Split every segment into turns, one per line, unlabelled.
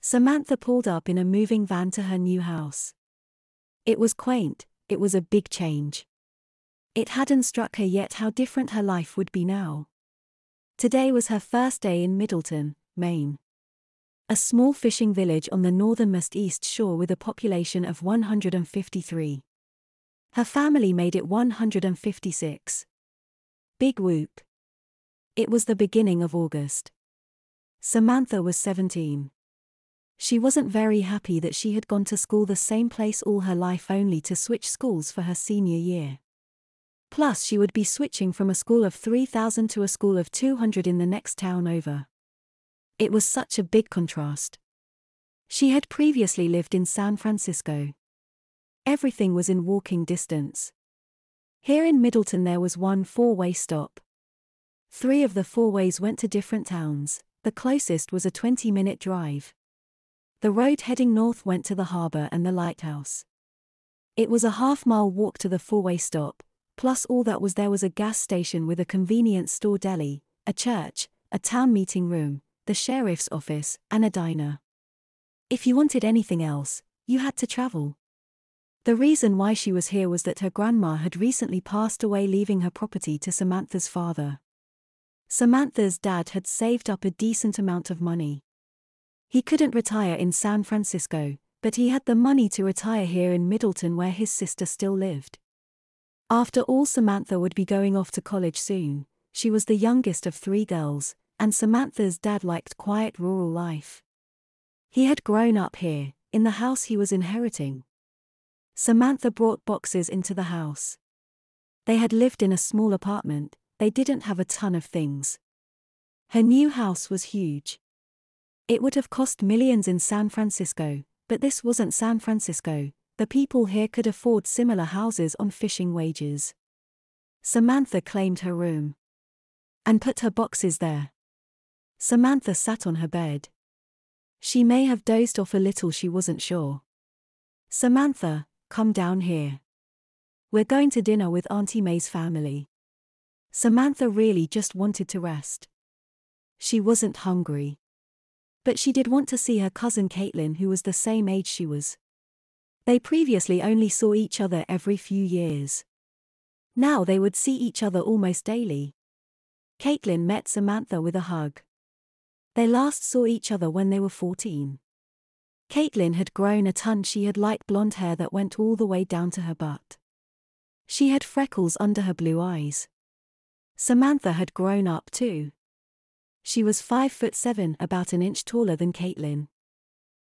Samantha pulled up in a moving van to her new house. It was quaint, it was a big change. It hadn't struck her yet how different her life would be now. Today was her first day in Middleton, Maine. A small fishing village on the northernmost east shore with a population of 153. Her family made it 156. Big whoop. It was the beginning of August. Samantha was 17. She wasn't very happy that she had gone to school the same place all her life only to switch schools for her senior year. Plus she would be switching from a school of 3,000 to a school of 200 in the next town over. It was such a big contrast. She had previously lived in San Francisco. Everything was in walking distance. Here in Middleton there was one four-way stop. 3 of the 4 ways went to different towns, the closest was a 20-minute drive. The road heading north went to the harbor and the lighthouse. It was a half-mile walk to the 4-way stop, plus all that was there was a gas station with a convenience store deli, a church, a town meeting room, the sheriff's office, and a diner. If you wanted anything else, you had to travel. The reason why she was here was that her grandma had recently passed away, leaving her property to Samantha's father. Samantha's dad had saved up a decent amount of money. He couldn't retire in San Francisco, but he had the money to retire here in Middleton where his sister still lived. After all, Samantha would be going off to college soon. She was the youngest of 3 girls, and Samantha's dad liked quiet rural life. He had grown up here, in the house he was inheriting. Samantha brought boxes into the house. They had lived in a small apartment, they didn't have a ton of things. Her new house was huge. It would have cost millions in San Francisco, but this wasn't San Francisco. The people here could afford similar houses on fishing wages. Samantha claimed her room and put her boxes there. Samantha sat on her bed. She may have dozed off a little, she wasn't sure. Samantha, come down here. We're going to dinner with Auntie May's family. Samantha really just wanted to rest. She wasn't hungry. But she did want to see her cousin Caitlin, who was the same age she was. They previously only saw each other every few years. Now they would see each other almost daily. Caitlin met Samantha with a hug. They last saw each other when they were 14. Caitlin had grown a ton. She had light blonde hair that went all the way down to her butt. She had freckles under her blue eyes. Samantha had grown up too. She was 5'7", about an inch taller than Caitlin.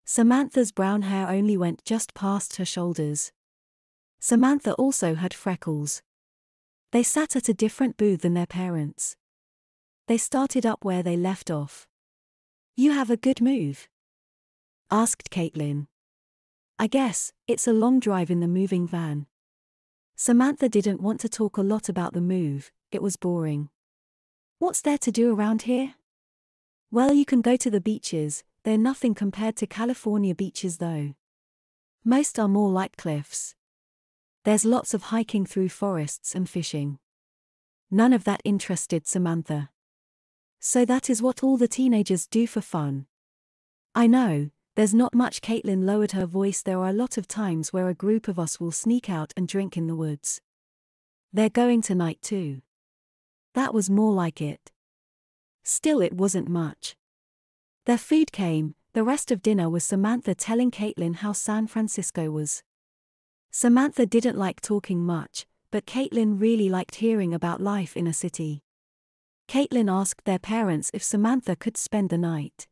Samantha's brown hair only went just past her shoulders. Samantha also had freckles. They sat at a different booth than their parents. They started up where they left off. "You have a good move?" asked Caitlin. "I guess, it's a long drive in the moving van." Samantha didn't want to talk a lot about the move, it was boring. "What's there to do around here?" "Well, you can go to the beaches, they're nothing compared to California beaches though. Most are more like cliffs. There's lots of hiking through forests and fishing." None of that interested Samantha. "So that is what all the teenagers do for fun?" "I know, there's not much." Caitlin lowered her voice. "There are a lot of times where a group of us will sneak out and drink in the woods. They're going tonight too." That was more like it. Still, it wasn't much. Their food came. The rest of dinner was Samantha telling Caitlin how San Francisco was. Samantha didn't like talking much, but Caitlin really liked hearing about life in a city. Caitlin asked their parents if Samantha could spend the night.